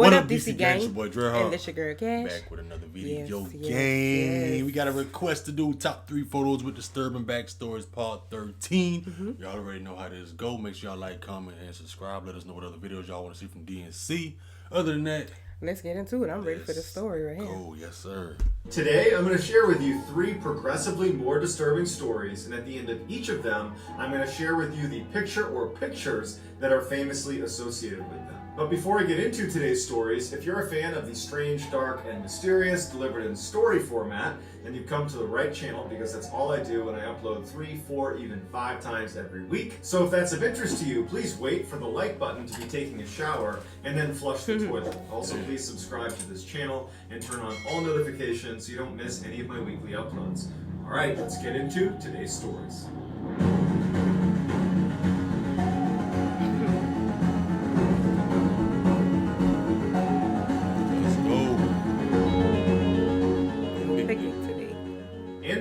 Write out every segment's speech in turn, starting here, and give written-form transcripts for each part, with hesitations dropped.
What up, DC gang? Your boy DreadHawk. And this your girl Cash. Back with another video. Yes. Gang. We got a request to do top 3 photos with disturbing backstories part 13. Y'all already know how this go. Make sure y'all like, comment, and subscribe. Let us know what other videos y'all want to see from DNC. Other than that, let's get into it. I'm ready for the story right here. Oh, yes, sir. Today, I'm going to share with you 3 progressively more disturbing stories, and at the end of each of them, I'm going to share with you the picture or pictures that are famously associated with them. But before I get into today's stories, if you're a fan of the strange, dark, and mysterious delivered in story format, then you've come to the right channel because that's all I do, and I upload 3, 4, even 5 times every week. So if that's of interest to you, please wait for the like button to be taking a shower and then flush the toilet. Also, please subscribe to this channel and turn on all notifications so you don't miss any of my weekly uploads. All right, let's get into today's stories.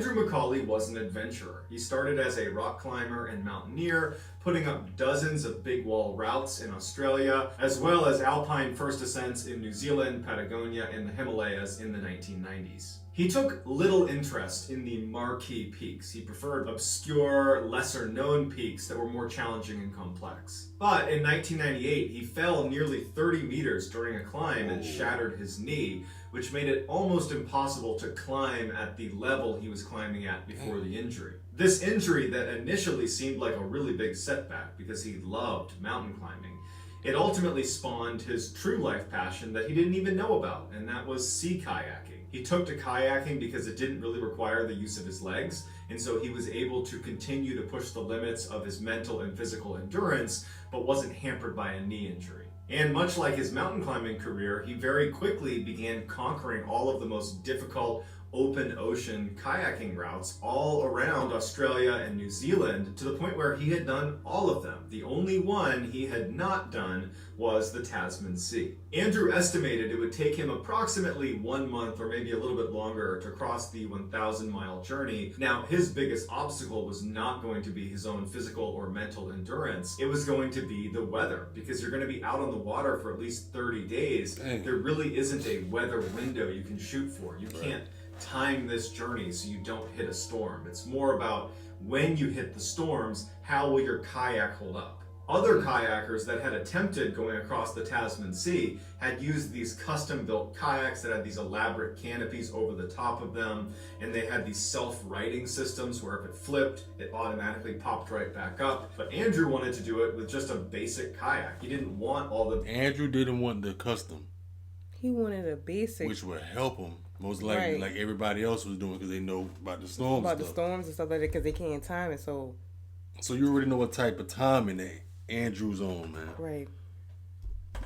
McCauley was an adventurer. He started as a rock climber and mountaineer, putting up dozens of big wall routes in Australia, as well as alpine first ascents in New Zealand, Patagonia, and the Himalayas in the 1990s. He took little interest in the marquee peaks. He preferred obscure, lesser-known peaks that were more challenging and complex. But in 1998, he fell nearly 30 meters during a climb and shattered his knee, which made it almost impossible to climb at the level he was climbing at before the injury. This injury that initially seemed like a really big setback because he loved mountain climbing, it ultimately spawned his true life passion that he didn't even know about, and that was sea kayaking. He took to kayaking because it didn't really require the use of his legs, and so he was able to continue to push the limits of his mental and physical endurance, but wasn't hampered by a knee injury. And much like his mountain climbing career, he very quickly began conquering all of the most difficult open ocean kayaking routes all around Australia and New Zealand, to the point where he had done all of them. The only one he had not done was the Tasman Sea. Andrew estimated it would take him approximately 1 month or maybe a little bit longer to cross the 1,000-mile journey. Now, his biggest obstacle was not going to be his own physical or mental endurance. It was going to be the weather, because you're going to be out on the water for at least 30 days. Dang. There really isn't a weather window you can shoot for. You can't time this journey so you don't hit a storm. It's more about when you hit the storms, how will your kayak hold up? Other kayakers that had attempted going across the Tasman Sea had used these custom-built kayaks that had these elaborate canopies over the top of them, and they had these self-righting systems where if it flipped, it automatically popped right back up. But Andrew wanted to do it with just a basic kayak. He didn't want all the... Andrew didn't want the custom. He wanted a basic. Which would help him, most likely, like everybody else was doing, because they know about the storms. About the storms and stuff like that, because they can't time it, so... So you already know what type of timing that Andrew's on, man. Right.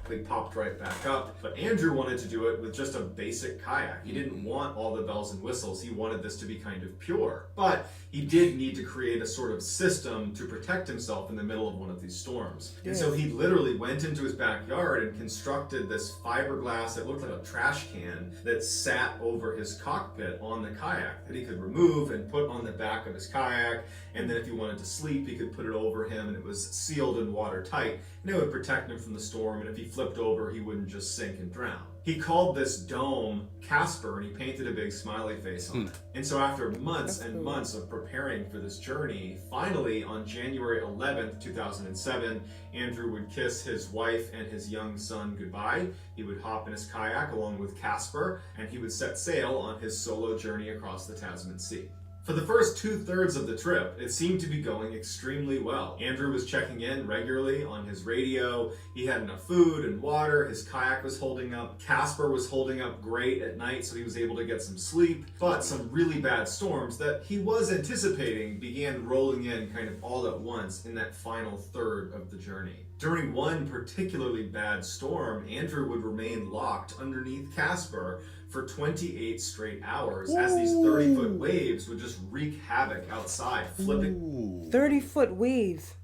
They popped right back up. But Andrew wanted to do it with just a basic kayak. He didn't want all the bells and whistles. He wanted this to be kind of pure. But he did need to create a sort of system to protect himself in the middle of one of these storms. And so he literally went into his backyard and constructed this fiberglass that looked like a trash can that sat over his cockpit on the kayak that he could remove and put on the back of his kayak. And then if he wanted to sleep, he could put it over him, and it was sealed and watertight, and it would protect him from the storm. And if he flipped over, he wouldn't just sink and drown. He called this dome Casper, and he painted a big smiley face on it. And so after months and months of preparing for this journey, finally on January 11th, 2007, Andrew would kiss his wife and his young son goodbye. He would hop in his kayak along with Casper, and he would set sail on his solo journey across the Tasman Sea. For the first 2/3 of the trip, it seemed to be going extremely well. Andrew was checking in regularly on his radio. He had enough food and water. His kayak was holding up. Casper was holding up great at night, so he was able to get some sleep. But some really bad storms that he was anticipating began rolling in kind of all at once in that final third of the journey. During one particularly bad storm, Andrew would remain locked underneath Casper for 28 straight hours as these 30-foot waves would just wreak havoc outside, flipping. 30-foot waves.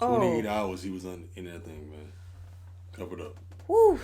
28 hours he was in that thing, man. Covered up. Woo.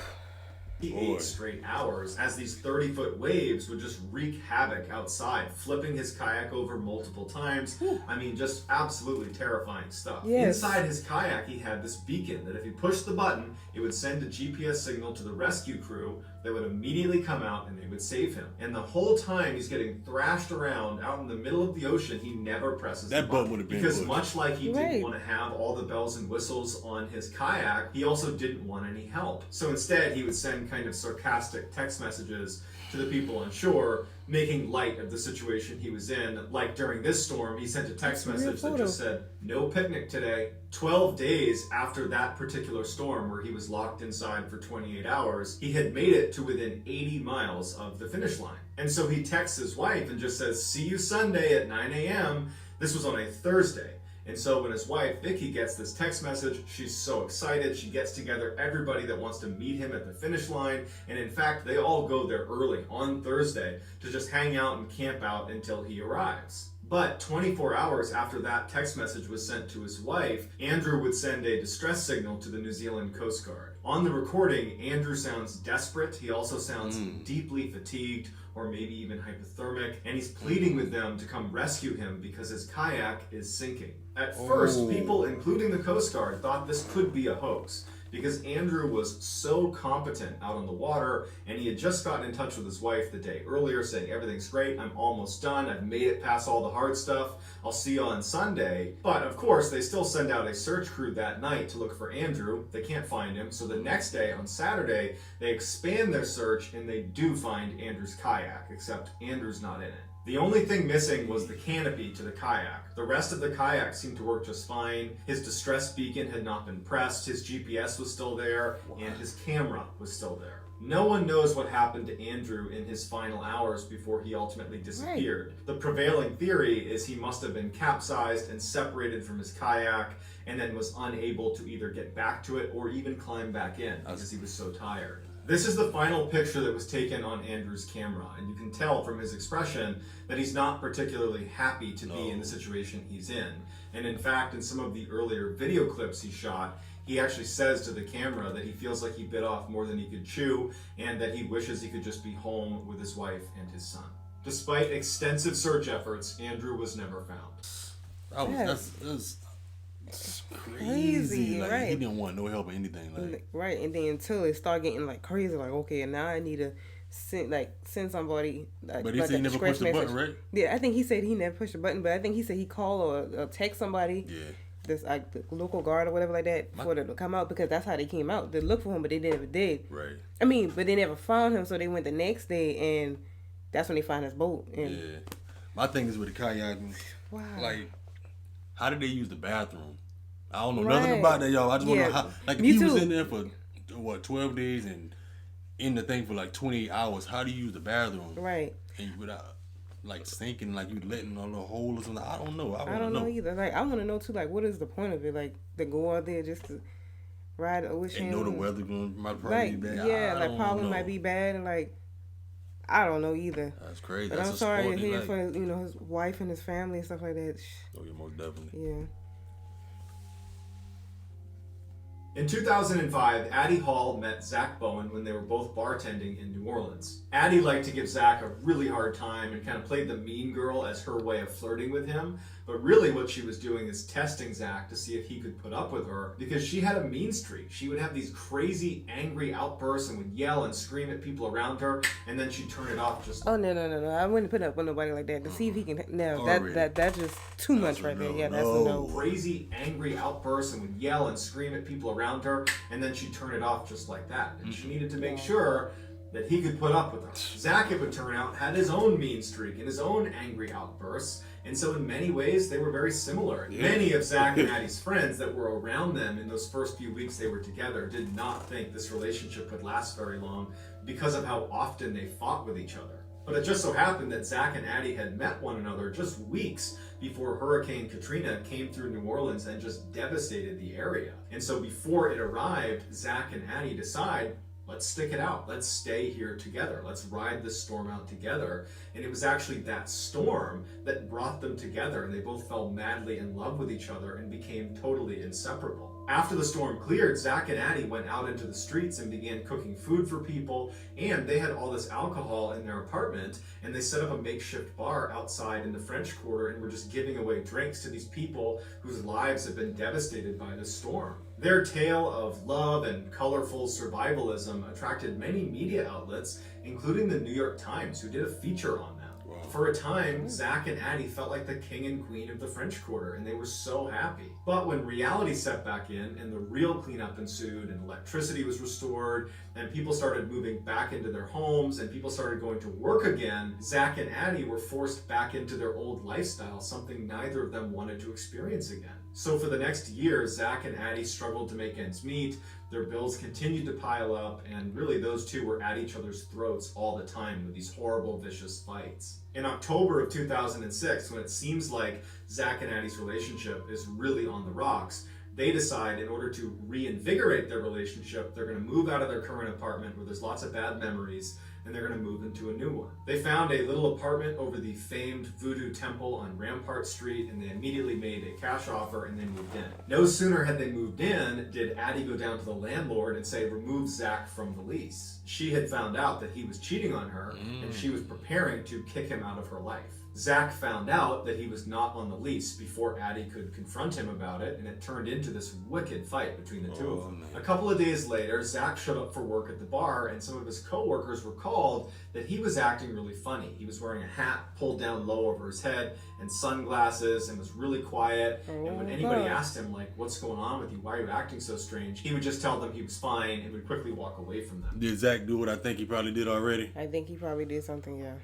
Boy. 8 straight hours as these 30-foot waves would just wreak havoc outside, flipping his kayak over multiple times. I mean, just absolutely terrifying stuff. Yes. Inside his kayak, he had this beacon that if he pushed the button, it would send a GPS signal to the rescue crew that would immediately come out and they would save him. And the whole time he's getting thrashed around out in the middle of the ocean, he never presses That the button button. would have been Because pushed. much like he didn't Right. want to have all the bells and whistles on his kayak, he also didn't want any help. So instead, he would send kind of sarcastic text messages to the people on shore, making light of the situation he was in. Like during this storm, he sent a text That's a real message that photo. just said, "No picnic today." 12 days after that particular storm, where he was locked inside for 28 hours, he had made it to within 80 miles of the finish line. And so he texts his wife and just says, "See you Sunday at 9 a.m. This was on a Thursday. And so when his wife, Vicky, gets this text message, she's so excited. She gets together everybody that wants to meet him at the finish line. And in fact, they all go there early on Thursday to just hang out and camp out until he arrives. But 24 hours after that text message was sent to his wife, Andrew would send a distress signal to the New Zealand Coast Guard. On the recording, Andrew sounds desperate. He also sounds deeply fatigued, or maybe even hypothermic, and he's pleading with them to come rescue him because his kayak is sinking. At first, people, including the Coast Guard, thought this could be a hoax because Andrew was so competent out on the water, and he had just gotten in touch with his wife the day earlier saying, "Everything's great, I'm almost done, I've made it past all the hard stuff, I'll see you on Sunday." But of course, they still send out a search crew that night to look for Andrew. They can't find him, so the next day, on Saturday, they expand their search and they do find Andrew's kayak, except Andrew's not in it. The only thing missing was the canopy to the kayak. The rest of the kayak seemed to work just fine. His distress beacon had not been pressed, his GPS was still there, and his camera was still there. No one knows what happened to Andrew in his final hours before he ultimately disappeared. The prevailing theory is he must have been capsized and separated from his kayak and then was unable to either get back to it or even climb back in because he was so tired. This is the final picture that was taken on Andrew's camera, and you can tell from his expression that he's not particularly happy to be in the situation he's in. And in fact, in some of the earlier video clips he shot, he actually says to the camera that he feels like he bit off more than he could chew, and that he wishes he could just be home with his wife and his son. Despite extensive search efforts, Andrew was never found. That's Crazy, crazy. Like, right. he didn't want no help or anything. Like, Right, and then until it start getting like crazy, like okay, now I need to send somebody. but he said he never pushed the button, right? Yeah, I think he said he never pushed the button, but I think he said he called or text somebody. Yeah. This like the local guard or whatever like that for them to come out, because that's how they came out to look for him, but they never did. Right. I mean, but they never found him, so they went the next day, and that's when they found his boat. And Yeah. My thing is with the kayaking, wow, like, how did they use the bathroom? I don't know Right. nothing about that, y'all. I just want to Yeah. know how. Like, if Me he was too. in there for, 12 days and in the thing for like 28 hours, how do you use the bathroom? right. And without, like, sinking, like, you letting a little hole or something? I don't know. I don't know either. Like, I want to know too. Like, what is the point of it? Like, to go out there just to ride the ocean And know the weather might probably Like, be bad. yeah, I like don't probably know. might be bad, and like, I don't know either. That's crazy. But That's I'm a sorry sport to they hear like. for his wife and his family and stuff like that. Oh, yeah, most definitely. Yeah. In 2005, Addie Hall met Zach Bowen when they were both bartending in New Orleans. Addie liked to give Zach a really hard time and kind of played the mean girl as her way of flirting with him. But really what she was doing is testing Zach to see if he could put up with her, because she had a mean streak. She would have these crazy, angry outbursts and would yell and scream at people around her, and then she'd turn it off just Oh no. I wouldn't put up with nobody like that to see if he can. No, that's just too much right there. Yeah, that's a no. crazy, angry outbursts and would yell and scream at people around her, and then she'd turn it off just like that. And she needed to make sure that he could put up with her. Zach, it would turn out, had his own mean streak and his own angry outbursts, and so in many ways they were very similar. Yeah. Many of Zach and Addie's friends that were around them in those first few weeks they were together did not think this relationship would last very long because of how often they fought with each other. But it just so happened that Zach and Addie had met one another just weeks before Hurricane Katrina came through New Orleans and just devastated the area. And so before it arrived, Zach and Addie decide, let's stick it out. Let's stay here together. Let's ride this storm out together. And it was actually that storm that brought them together, and they both fell madly in love with each other and became totally inseparable. After the storm cleared, Zach and Addie went out into the streets and began cooking food for people, and they had all this alcohol in their apartment, and they set up a makeshift bar outside in the French Quarter and were just giving away drinks to these people whose lives had been devastated by the storm. Their tale of love and colorful survivalism attracted many media outlets, including the New York Times, who did a feature on them. For a time, Zach and Addie felt like the king and queen of the French Quarter, and they were so happy. But when reality set back in, and the real cleanup ensued, and electricity was restored, and people started moving back into their homes, and people started going to work again, Zach and Addie were forced back into their old lifestyle, something neither of them wanted to experience again. So for the next year, Zach and Addie struggled to make ends meet. Their bills continued to pile up, and really those two were at each other's throats all the time with these horrible, vicious fights. In October of 2006, when it seems like Zach and Addie's relationship is really on the rocks, they decide in order to reinvigorate their relationship, they're going to move out of their current apartment where there's lots of bad memories, and they're going to move into a new one. They found a little apartment over the famed Voodoo Temple on Rampart Street, and they immediately made a cash offer and they moved in. No sooner had they moved in did Addie go down to the landlord and say, remove Zach from the lease. She had found out that he was cheating on her, and she was preparing to kick him out of her life. Zach found out that he was not on the lease before Addie could confront him about it, and it turned into this wicked fight between the two of them. A couple of days later, Zach showed up for work at the bar, and some of his co-workers recalled that he was acting really funny. He was wearing a hat pulled down low over his head and sunglasses and was really quiet. And when anybody asked him, like, what's going on with you? Why are you acting so strange? He would just tell them he was fine and would quickly walk away from them. Did Zach do what I think he probably did already? I think he probably did something, yeah.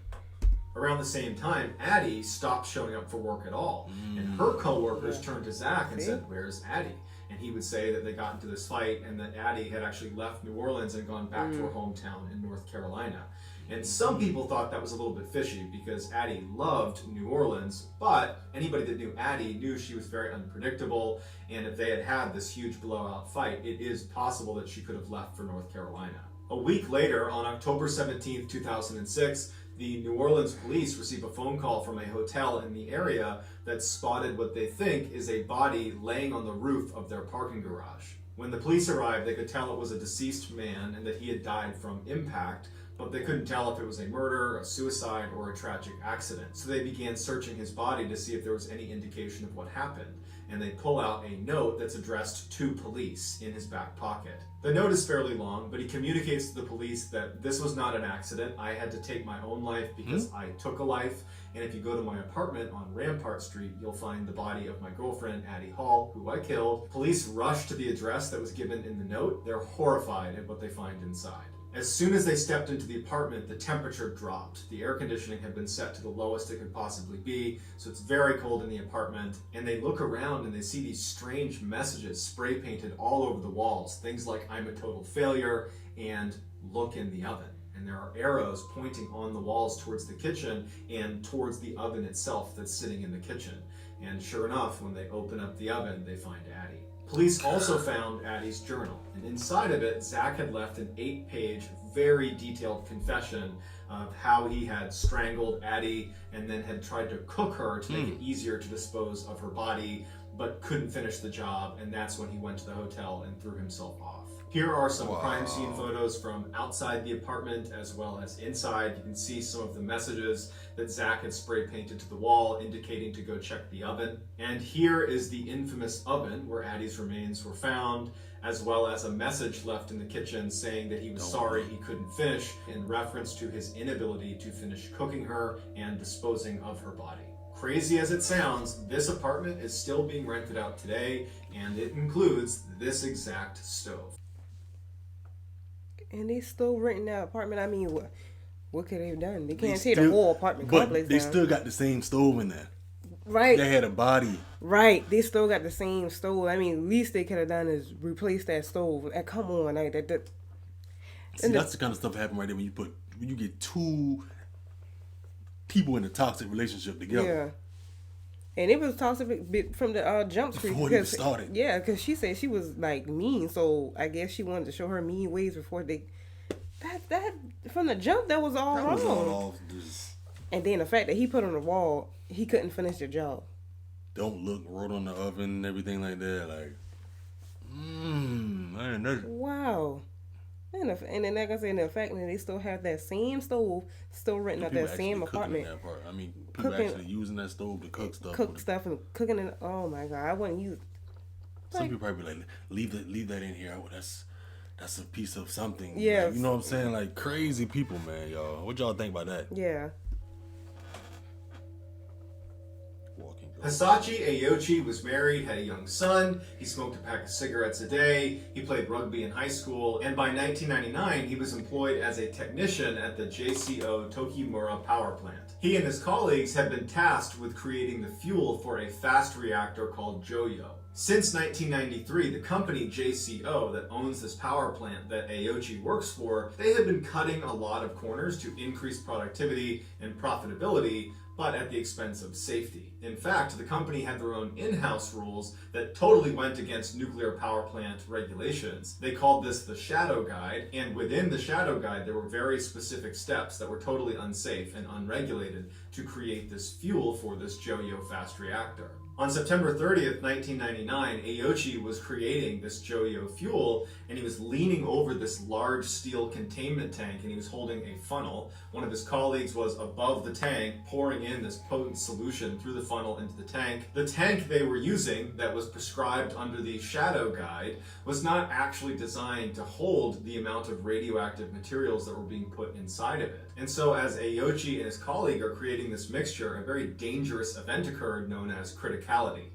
Around the same time, Addie stopped showing up for work at all. And her co-workers turned to Zach and said, where's Addie? And he would say that they got into this fight and that Addie had actually left New Orleans and gone back to her hometown in North Carolina. And some people thought that was a little bit fishy because Addie loved New Orleans, but anybody that knew Addie knew she was very unpredictable, and if they had had this huge blowout fight, it is possible that she could have left for North Carolina. A week later, on October 17th, 2006, the New Orleans police receive a phone call from a hotel in the area that spotted what they think is a body laying on the roof of their parking garage. When the police arrived, they could tell it was a deceased man and that he had died from impact, but they couldn't tell if it was a murder, a suicide, or a tragic accident. So they began searching his body to see if there was any indication of what happened. And they pull out a note that's addressed to police in his back pocket. The note is fairly long, but he communicates to the police that this was not an accident. I had to take my own life because I took a life. And if you go to my apartment on Rampart Street, you'll find the body of my girlfriend, Addie Hall, who I killed. Police rush to the address that was given in the note. They're horrified at what they find inside. As soon as they stepped into the apartment, the temperature dropped. The air conditioning had been set to the lowest it could possibly be, so it's very cold in the apartment. And they look around and they see these strange messages spray painted all over the walls. Things like, I'm a total failure, and look in the oven. And there are arrows pointing on the walls towards the kitchen and towards the oven itself that's sitting in the kitchen. And sure enough, when they open up the oven, they find Addie. Police also found Addie's journal, and inside of it, Zach had left an 8-page, very detailed confession of how he had strangled Addie and then had tried to cook her to make it easier to dispose of her body, but couldn't finish the job, and that's when he went to the hotel and threw himself off. Here are some crime scene photos from outside the apartment as well as inside. You can see some of the messages that Zach had spray painted to the wall indicating to go check the oven. And here is the infamous oven where Addie's remains were found, as well as a message left in the kitchen saying that he was sorry he couldn't finish in reference to his inability to finish cooking her and disposing of her body. Crazy as it sounds, this apartment is still being rented out today, and it includes this exact stove. And they still renting that apartment. I mean, what could they have done? They can't tear the whole apartment complex down. They down. still got the same stove in there. Right. They had a body. Right. They still got the same stove. I mean, least they could have done is replace that stove. Come on, like that. See, that's the kind of stuff that happen right there when you get two people in a toxic relationship together. Yeah. And it was toxic from the jump street. Before it started. Yeah, because she said she was like mean, so I guess she wanted to show her mean ways before they. That from the jump, that was all wrong. Was all and then the fact that he put on the wall, he couldn't finish the job. Don't look, wrote on the oven and everything like that. Like, Man, that's... Wow. And then, like I said, the fact that they still have that same stove still renting out that same apartment. That part. I mean, people Cooking, actually using that stove to cook stuff. And cooking it. Oh my God, I wouldn't use. Some people probably be like, leave that in here. Oh, that's a piece of something. Yeah. Like, you know what I'm saying? Like crazy people, man, y'all. What y'all think about that? Yeah. Hisashi Aochi was married, had a young son, he smoked a pack of cigarettes a day, he played rugby in high school, and by 1999 he was employed as a technician at the JCO Tokimura power plant. He and his colleagues had been tasked with creating the fuel for a fast reactor called Joyo. Since 1993, the company JCO that owns this power plant that Aochi works for, they had been cutting a lot of corners to increase productivity and profitability, but at the expense of safety. In fact, the company had their own in-house rules that totally went against nuclear power plant regulations. They called this the Shadow Guide, and within the Shadow Guide there were very specific steps that were totally unsafe and unregulated to create this fuel for this Joyo fast reactor. On September 30th, 1999, Aochi was creating this Joyo fuel, and he was leaning over this large steel containment tank, and he was holding a funnel. One of his colleagues was above the tank, pouring in this potent solution through the funnel into the tank. The tank they were using, that was prescribed under the Shadow Guide, was not actually designed to hold the amount of radioactive materials that were being put inside of it. And so as Aochi and his colleague are creating this mixture, a very dangerous event occurred known as criticality.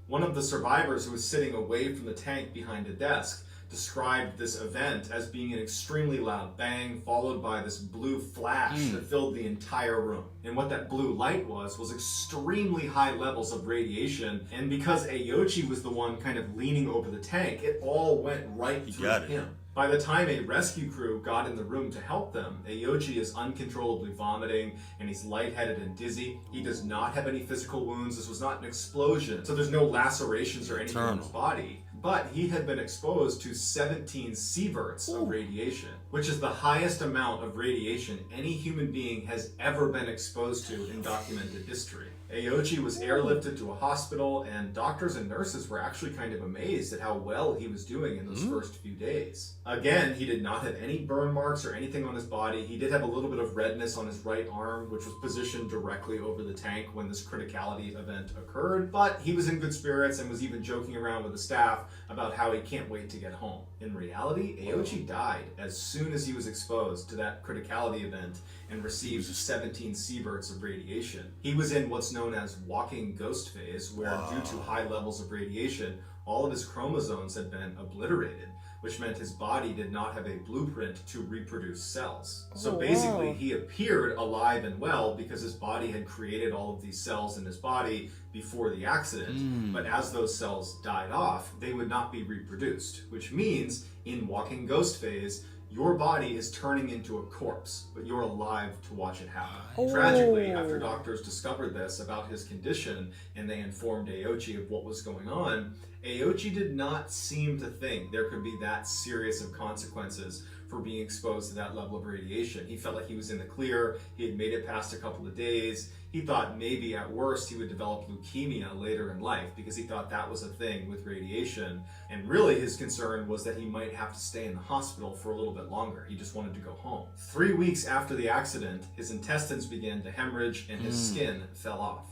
One of the survivors, who was sitting away from the tank behind a desk, described this event as being an extremely loud bang followed by this blue flash that filled the entire room. And what that blue light was extremely high levels of radiation, and because Aochi was the one kind of leaning over the tank, it all went right through him. By the time a rescue crew got in the room to help them, Aochi is uncontrollably vomiting and he's lightheaded and dizzy. He does not have any physical wounds. This was not an explosion, so there's no lacerations or anything on his body. But he had been exposed to 17 sieverts of radiation, which is the highest amount of radiation any human being has ever been exposed to in documented history. Aochi was airlifted to a hospital, and doctors and nurses were actually kind of amazed at how well he was doing in those first few days. Again, he did not have any burn marks or anything on his body. He did have a little bit of redness on his right arm, which was positioned directly over the tank when this criticality event occurred, but he was in good spirits and was even joking around with the staff about how he can't wait to get home. In reality, Aochi died as soon as he was exposed to that criticality event and received 17 sieverts of radiation. He was in what's known as walking ghost phase, where due to high levels of radiation, all of his chromosomes had been obliterated, which meant his body did not have a blueprint to reproduce cells. So basically, he appeared alive and well because his body had created all of these cells in his body before the accident, but as those cells died off, they would not be reproduced, which means in walking ghost phase, your body is turning into a corpse, but you're alive to watch it happen. Tragically, after doctors discovered this about his condition and they informed Aochi of what was going on, Aochi did not seem to think there could be that serious of consequences for being exposed to that level of radiation. He felt like he was in the clear. He had made it past a couple of days. He thought maybe at worst he would develop leukemia later in life because he thought that was a thing with radiation. And really his concern was that he might have to stay in the hospital for a little bit longer. He just wanted to go home. 3 weeks after the accident, his intestines began to hemorrhage and his skin fell off.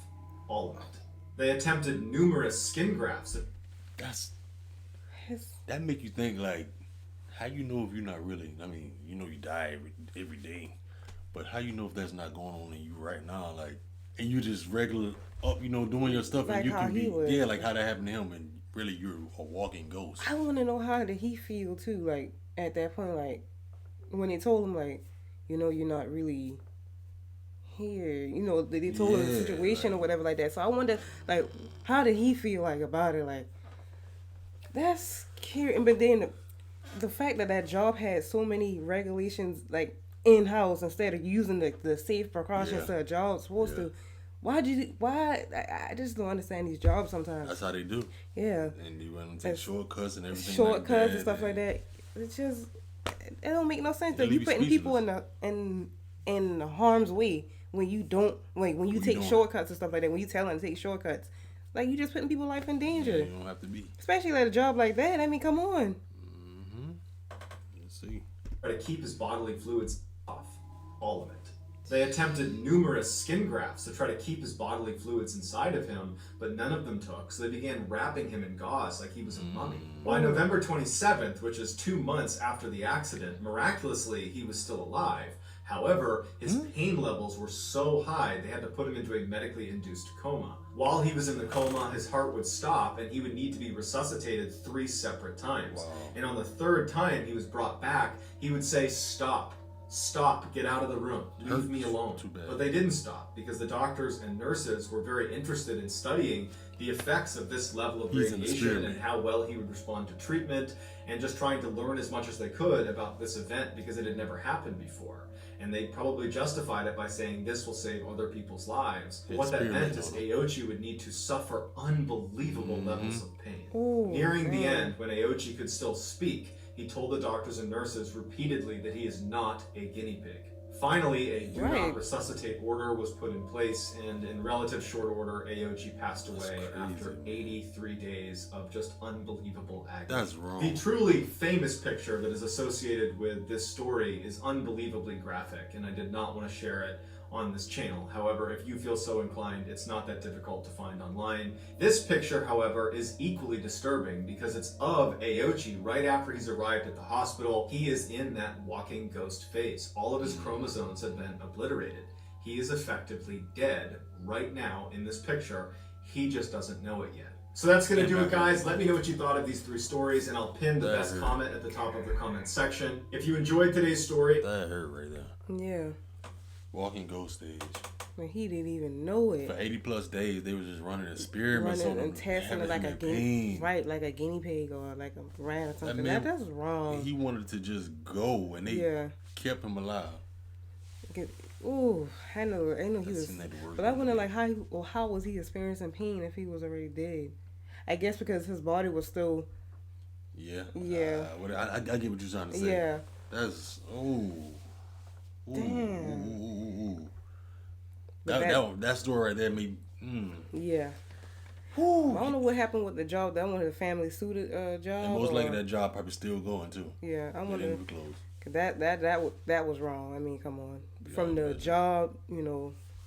All of it. They attempted numerous skin grafts. That make you think, like, how you know if you're not really, I mean, you know you die every day, but how you know if that's not going on in you right now, like, and you just regular up, you know, doing your stuff, like and you how can be, he would. yeah, like how that happened to him, and really you're a walking ghost. I want to know how did he feel too, like at that point, like when they told him, like, you know, you're not really here, you know, they told him the situation or whatever like that. So I wonder, like, how did he feel like about it? Like, that's curious. But then the fact that that job had so many regulations, like in-house, instead of using the safe precautions that a job's supposed to. Why I just don't understand these jobs sometimes. That's how they do. Yeah. And you want to take shortcuts and everything. Shortcuts like that, and stuff like that. It's just, it don't make no sense. Like, you putting people in harm's way when you don't, like, when you take shortcuts and stuff like that. When you tell them to take shortcuts, Like, you just putting people's life in danger. Yeah, you don't have to be. Especially at a job like that. I mean, come on. Let's see. Try to keep his bodily fluids off. All of it. They attempted numerous skin grafts to try to keep his bodily fluids inside of him, but none of them took, so they began wrapping him in gauze like he was a mummy. By November 27th, which is 2 months after the accident, miraculously, he was still alive. However, his pain levels were so high, they had to put him into a medically induced coma. While he was in the coma, his heart would stop, and he would need to be resuscitated 3 separate times. Wow. And on the 3rd time he was brought back, he would say, "Stop. Stop, get out of the room, leave me alone." Too bad. But they didn't stop because the doctors and nurses were very interested in studying the effects of this level of He's an radiation and experiment. how well he would respond to treatment, and just trying to learn as much as they could about this event because it had never happened before. And they probably justified it by saying this will save other people's lives. But what that meant is Aochi would need to suffer unbelievable levels of pain. Ooh, Nearing the end, when Aochi could still speak, he told the doctors and nurses repeatedly that he is not a guinea pig. Finally, a do not resuscitate order was put in place, and in relative short order, Aochi passed away after 83 days of just unbelievable agony. That's wrong. The truly famous picture that is associated with this story is unbelievably graphic, and I did not want to share it on this channel. However, if you feel so inclined, it's not that difficult to find online. This picture, however, is equally disturbing because it's of Aochi right after he's arrived at the hospital. He is in that walking ghost phase. All of his chromosomes have been obliterated. He is effectively dead right now in this picture. He just doesn't know it yet. So that's going to do it, guys. Let me know what you thought of these 3 stories, and I'll pin the best comment at the top of the comment section. If you enjoyed today's story... That hurt right there. Yeah. Walking ghost stage. And he didn't even know it. For 80+ days, they were just running experiments on him. And testing it like a guinea, like a guinea pig or like a rat or something. That's wrong. He wanted to just go, and they kept him alive. Ooh, I know he was. But I wonder, like, how was he experiencing pain if he was already dead? I guess because his body was still. Yeah. Yeah. I get what you're trying to say. Yeah. That's Damn. That story right there made. Yeah. I don't know what happened with the job. That one, the family suited job. And most likely that job probably still going too. Yeah, I wonder. It didn't close. That was wrong. I mean, come on. From the job,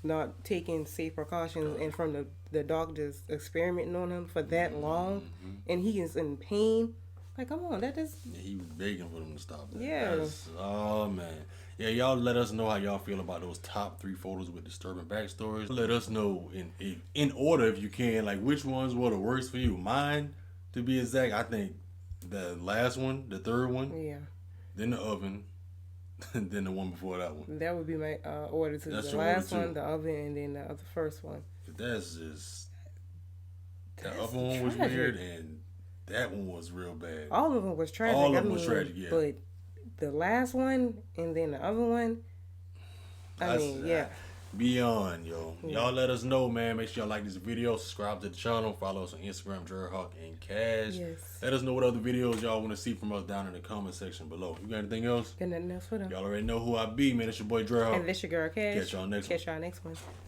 not taking safe precautions, and from the doctors experimenting on him for that long, and he is in pain. Like, come on, that just... Yeah, he was begging for them to stop that. Yeah. Oh, man. Yeah, y'all let us know how y'all feel about those top 3 photos with disturbing backstories. Let us know in order, if you can, like, which ones were the worst for you. Mine, to be exact, I think the last one, the 3rd one, then the oven, and then the one before that one. That would be my order too. That's the last one, the oven, and then the first one. That's just... The oven one was weird, and that one was real bad. All of them was tragic. All of them was tragic, yeah. But the last one and then the other one, Beyond, yo. Y'all let us know, man. Make sure y'all like this video, subscribe to the channel, follow us on Instagram, DreadHawk and Cash. Yes. Let us know what other videos y'all want to see from us down in the comment section below. You got anything else? Got nothing else for them. Y'all already know who I be, man. It's your boy DreadHawk. And this your girl Cash. Catch y'all next one.